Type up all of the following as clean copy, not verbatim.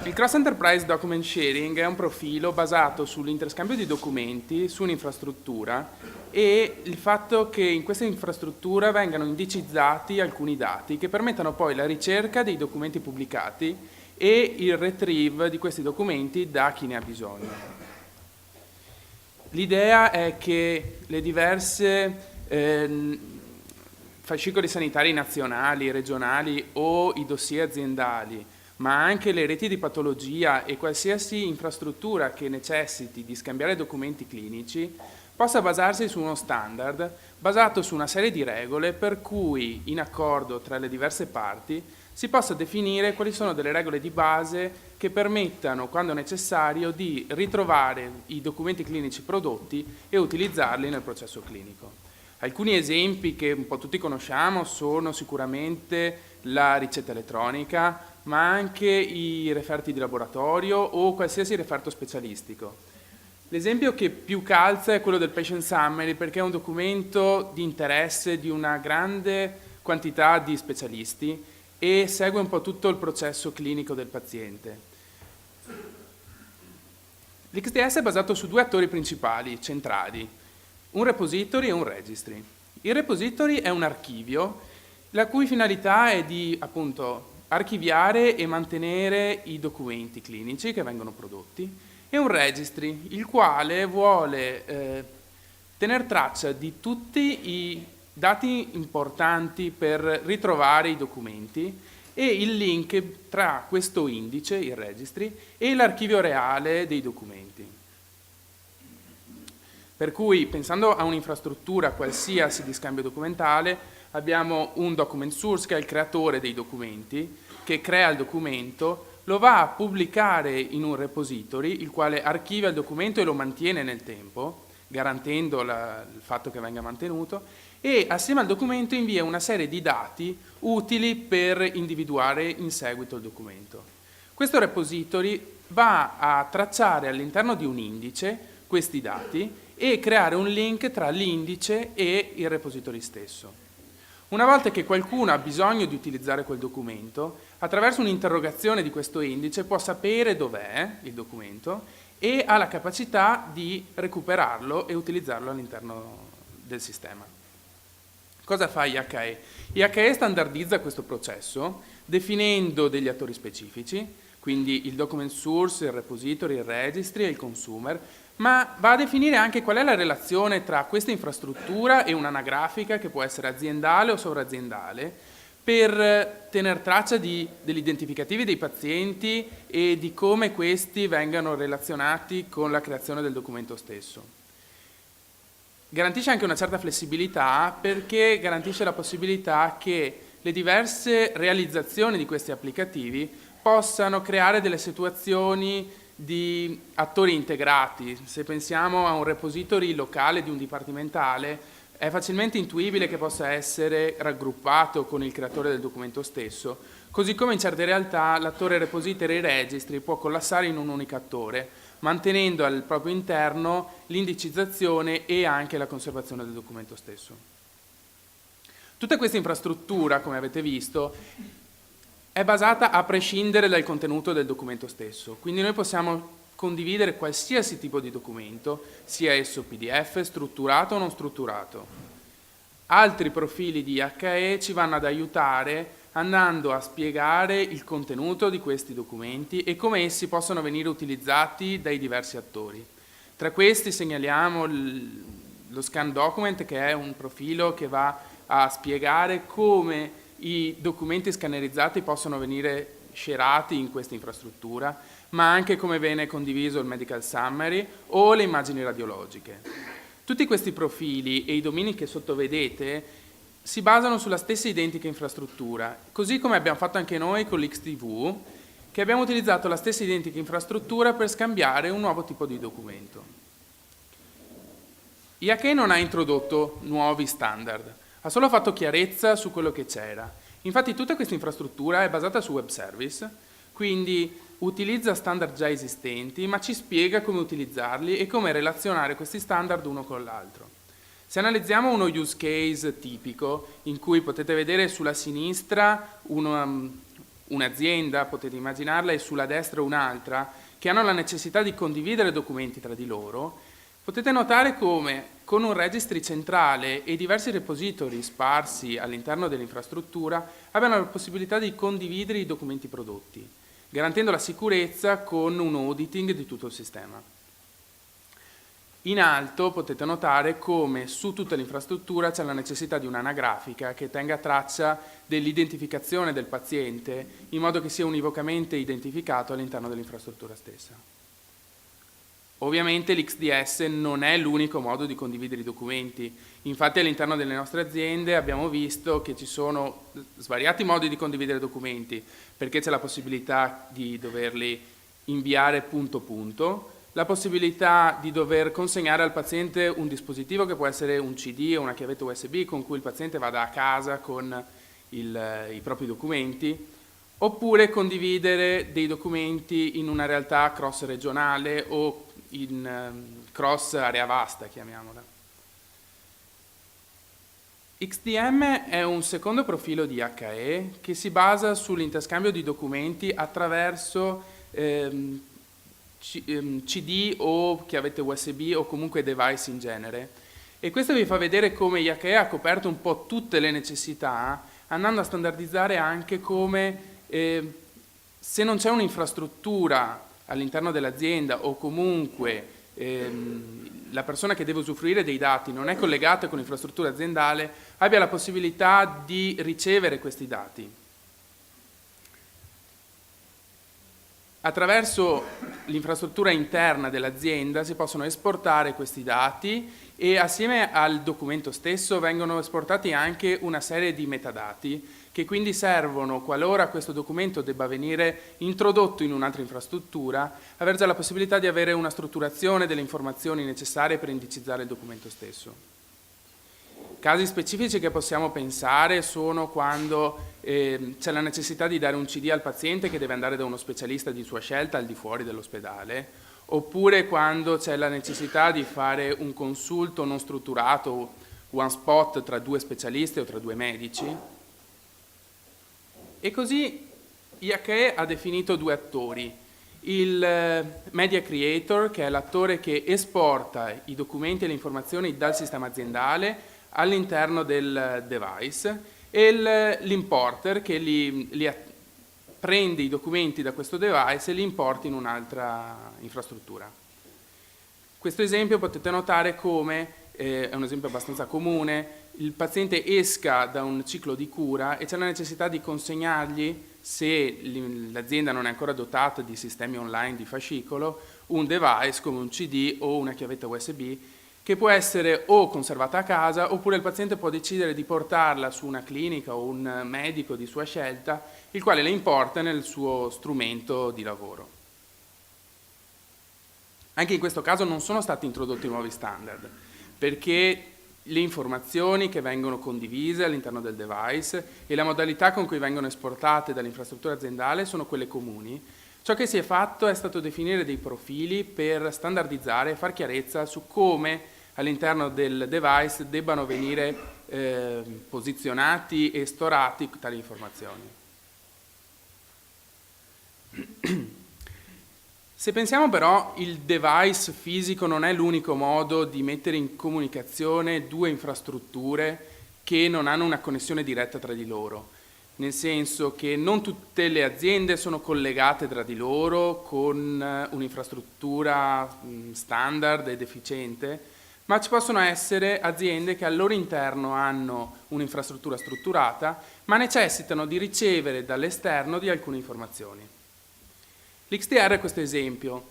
Il Cross Enterprise Document Sharing è un profilo basato sull'interscambio di documenti su un'infrastruttura e il fatto che in questa infrastruttura vengano indicizzati alcuni dati che permettano poi la ricerca dei documenti pubblicati e il retrieve di questi documenti da chi ne ha bisogno. L'idea è che le diverse fascicoli sanitari nazionali, regionali o i dossier aziendali, ma anche le reti di patologia e qualsiasi infrastruttura che necessiti di scambiare documenti clinici possa basarsi su uno standard basato su una serie di regole per cui, in accordo tra le diverse parti, si possa definire quali sono delle regole di base che permettano, quando necessario, di ritrovare i documenti clinici prodotti e utilizzarli nel processo clinico. Alcuni esempi che un po' tutti conosciamo sono sicuramente la ricetta elettronica, ma anche i referti di laboratorio o qualsiasi referto specialistico. L'esempio che più calza è quello del patient summary, perché è un documento di interesse di una grande quantità di specialisti e segue un po' tutto il processo clinico del paziente. L'XDS è basato su due attori principali, centrali, un repository e un registry. Il repository è un archivio la cui finalità è di, appunto, archiviare e mantenere i documenti clinici che vengono prodotti, e un registry, il quale vuole tener traccia di tutti i dati importanti per ritrovare i documenti e il link tra questo indice, il registry, e l'archivio reale dei documenti. Per cui, pensando a un'infrastruttura qualsiasi di scambio documentale, abbiamo un document source che è il creatore dei documenti, che crea il documento, lo va a pubblicare in un repository, il quale archivia il documento e lo mantiene nel tempo, garantendo il fatto che venga mantenuto, e assieme al documento invia una serie di dati utili per individuare in seguito il documento. Questo repository va a tracciare all'interno di un indice questi dati e creare un link tra l'indice e il repository stesso. Una volta che qualcuno ha bisogno di utilizzare quel documento, attraverso un'interrogazione di questo indice può sapere dov'è il documento e ha la capacità di recuperarlo e utilizzarlo all'interno del sistema. Cosa fa IHE? IHE standardizza questo processo definendo degli attori specifici, quindi il document source, il repository, il registry e il consumer, ma va a definire anche qual è la relazione tra questa infrastruttura e un'anagrafica che può essere aziendale o sovraziendale per tener traccia degli identificativi dei pazienti e di come questi vengano relazionati con la creazione del documento stesso. Garantisce anche una certa flessibilità perché garantisce la possibilità che le diverse realizzazioni di questi applicativi possano creare delle situazioni di attori integrati. Se pensiamo a un repository locale di un dipartimentale, è facilmente intuibile che possa essere raggruppato con il creatore del documento stesso, così come in certe realtà l'attore repository e registry può collassare in un unico attore, mantenendo al proprio interno l'indicizzazione e anche la conservazione del documento stesso. Tutta questa infrastruttura, come avete visto, è basata a prescindere dal contenuto del documento stesso, quindi noi possiamo condividere qualsiasi tipo di documento, sia esso PDF, strutturato o non strutturato. Altri profili di IHE ci vanno ad aiutare andando a spiegare il contenuto di questi documenti e come essi possono venire utilizzati dai diversi attori. Tra questi segnaliamo lo scan document, che è un profilo che va a spiegare come i documenti scannerizzati possono venire sharati in questa infrastruttura, ma anche come viene condiviso il medical summary o le immagini radiologiche. Tutti questi profili e i domini che sottovedete si basano sulla stessa identica infrastruttura, così come abbiamo fatto anche noi con l'XTV, che abbiamo utilizzato la stessa identica infrastruttura per scambiare un nuovo tipo di documento. IHE non ha introdotto nuovi standard, ha solo fatto chiarezza su quello che c'era. Infatti tutta questa infrastruttura è basata su web service, quindi utilizza standard già esistenti, ma ci spiega come utilizzarli e come relazionare questi standard uno con l'altro. Se analizziamo uno use case tipico, in cui potete vedere sulla sinistra un'azienda, potete immaginarla, e sulla destra un'altra, che hanno la necessità di condividere documenti tra di loro, potete notare come con un registry centrale e diversi repository sparsi all'interno dell'infrastruttura abbiano la possibilità di condividere i documenti prodotti, garantendo la sicurezza con un auditing di tutto il sistema. In alto potete notare come su tutta l'infrastruttura c'è la necessità di un'anagrafica che tenga traccia dell'identificazione del paziente in modo che sia univocamente identificato all'interno dell'infrastruttura stessa. Ovviamente l'XDS non è l'unico modo di condividere i documenti, infatti all'interno delle nostre aziende abbiamo visto che ci sono svariati modi di condividere documenti, perché c'è la possibilità di doverli inviare punto punto, la possibilità di dover consegnare al paziente un dispositivo che può essere un CD o una chiavetta USB con cui il paziente vada a casa con i propri documenti, oppure condividere dei documenti in una realtà cross regionale o in cross area vasta, chiamiamola. XDM è un secondo profilo di HE che si basa sull'interscambio di documenti attraverso CD o chiavette USB o comunque device in genere. E questo vi fa vedere come IHE ha coperto un po' tutte le necessità, andando a standardizzare anche come se non c'è un'infrastruttura all'interno dell'azienda o comunque la persona che deve usufruire dei dati non è collegata con l'infrastruttura aziendale, abbia la possibilità di ricevere questi dati. Attraverso l'infrastruttura interna dell'azienda si possono esportare questi dati e assieme al documento stesso vengono esportati anche una serie di metadati che quindi servono, qualora questo documento debba venire introdotto in un'altra infrastruttura, aver già la possibilità di avere una strutturazione delle informazioni necessarie per indicizzare il documento stesso. Casi specifici che possiamo pensare sono quando c'è la necessità di dare un CD al paziente che deve andare da uno specialista di sua scelta al di fuori dell'ospedale, oppure quando c'è la necessità di fare un consulto non strutturato, one spot tra due specialisti o tra due medici. E così IHE ha definito due attori. Il media creator, che è l'attore che esporta i documenti e le informazioni dal sistema aziendale all'interno del device, e l'importer, che prende i documenti da questo device e li importa in un'altra infrastruttura. Questo esempio potete notare come, è un esempio abbastanza comune, il paziente esca da un ciclo di cura e c'è la necessità di consegnargli, se l'azienda non è ancora dotata di sistemi online di fascicolo, un device come un CD o una chiavetta USB che può essere o conservata a casa oppure il paziente può decidere di portarla su una clinica o un medico di sua scelta, il quale la importa nel suo strumento di lavoro. Anche in questo caso non sono stati introdotti nuovi standard, perché le informazioni che vengono condivise all'interno del device e la modalità con cui vengono esportate dall'infrastruttura aziendale sono quelle comuni. Ciò che si è fatto è stato definire dei profili per standardizzare e far chiarezza su come all'interno del device debbano venire posizionati e storati tali informazioni. Se pensiamo però, il device fisico non è l'unico modo di mettere in comunicazione due infrastrutture che non hanno una connessione diretta tra di loro, nel senso che non tutte le aziende sono collegate tra di loro con un'infrastruttura standard ed efficiente, ma ci possono essere aziende che al loro interno hanno un'infrastruttura strutturata, ma necessitano di ricevere dall'esterno di alcune informazioni. L'XDR è questo esempio.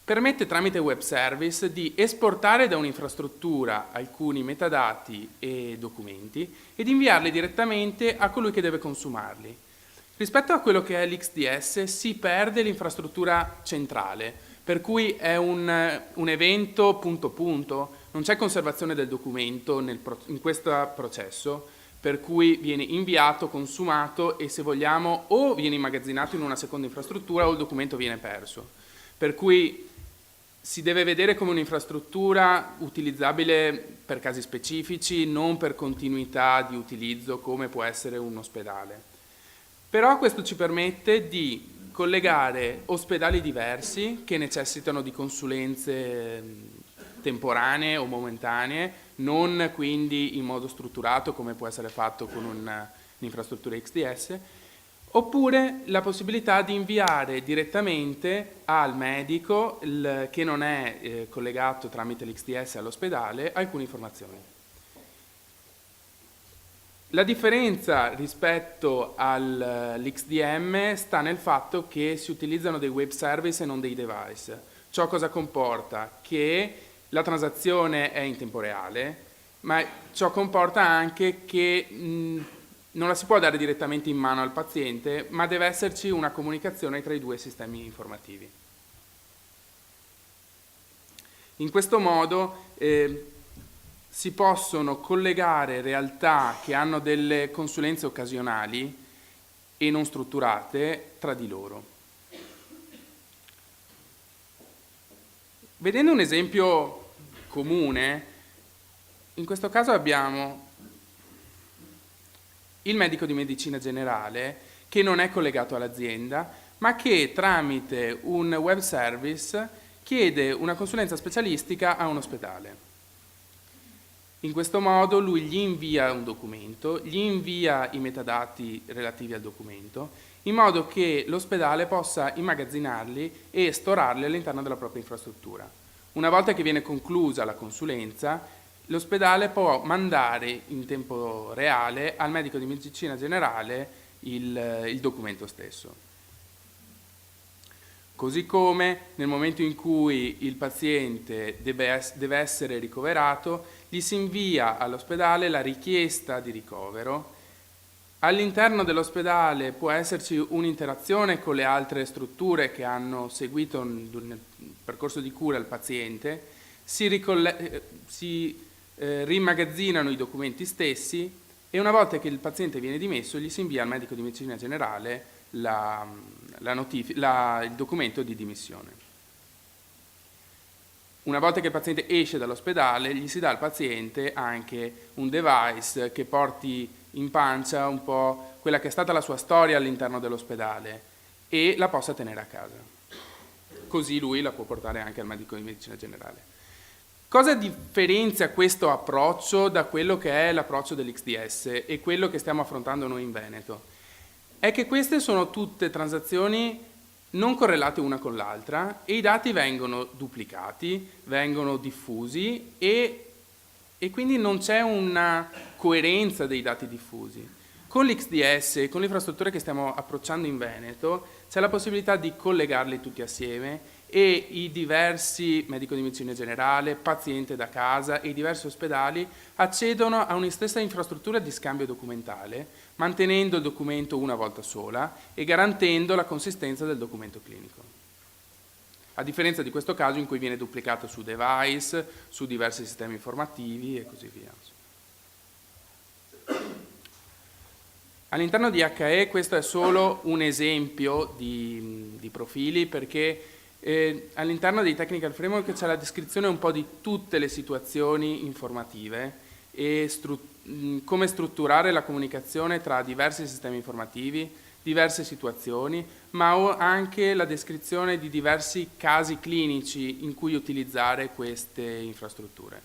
Permette tramite web service di esportare da un'infrastruttura alcuni metadati e documenti e di inviarli direttamente a colui che deve consumarli. Rispetto a quello che è l'XDS si perde l'infrastruttura centrale, per cui è un evento punto punto, non c'è conservazione del documento in questo processo, per cui viene inviato, consumato e se vogliamo o viene immagazzinato in una seconda infrastruttura o il documento viene perso. Per cui si deve vedere come un'infrastruttura utilizzabile per casi specifici, non per continuità di utilizzo come può essere un ospedale. Però questo ci permette di collegare ospedali diversi che necessitano di consulenze temporanee o momentanee, non quindi in modo strutturato come può essere fatto con un'infrastruttura XDS, oppure la possibilità di inviare direttamente al medico che non è collegato tramite l'XDS all'ospedale alcune informazioni. La differenza rispetto all'XDM sta nel fatto che si utilizzano dei web service e non dei device. Ciò cosa comporta? Che la transazione è in tempo reale, ma ciò comporta anche che non la si può dare direttamente in mano al paziente, ma deve esserci una comunicazione tra i due sistemi informativi. In questo modo si possono collegare realtà che hanno delle consulenze occasionali e non strutturate tra di loro. Vedendo un esempio comune, in questo caso abbiamo il medico di medicina generale che non è collegato all'azienda, ma che tramite un web service chiede una consulenza specialistica a un ospedale. In questo modo lui gli invia un documento, gli invia i metadati relativi al documento, in modo che l'ospedale possa immagazzinarli e storarli all'interno della propria infrastruttura. Una volta che viene conclusa la consulenza, l'ospedale può mandare in tempo reale al medico di medicina generale il documento stesso. Così come nel momento in cui il paziente deve essere ricoverato, gli si invia all'ospedale la richiesta di ricovero. All'interno dell'ospedale può esserci un'interazione con le altre strutture che hanno seguito nel percorso di cura il paziente, si rimmagazzinano i documenti stessi e una volta che il paziente viene dimesso gli si invia al medico di medicina generale il documento di dimissione. Una volta che il paziente esce dall'ospedale gli si dà al paziente anche un device che porti in pancia un po' quella che è stata la sua storia all'interno dell'ospedale e la possa tenere a casa. Così lui la può portare anche al medico di medicina generale. Cosa differenzia questo approccio da quello che è l'approccio dell'XDS e quello che stiamo affrontando noi in Veneto? È che queste sono tutte transazioni non correlate una con l'altra e i dati vengono duplicati, vengono diffusi e quindi non c'è una coerenza dei dati diffusi. Con l'XDS, con l'infrastruttura che stiamo approcciando in Veneto, c'è la possibilità di collegarli tutti assieme e i diversi medico di medicina generale, paziente da casa e i diversi ospedali accedono a una stessa infrastruttura di scambio documentale, mantenendo il documento una volta sola e garantendo la consistenza del documento clinico. A differenza di questo caso in cui viene duplicato su device, su diversi sistemi informativi e così via. All'interno di HE questo è solo un esempio di profili perché all'interno dei technical framework c'è la descrizione un po' di tutte le situazioni informative e come strutturare la comunicazione tra diversi sistemi informativi, diverse situazioni, ma anche la descrizione di diversi casi clinici in cui utilizzare queste infrastrutture.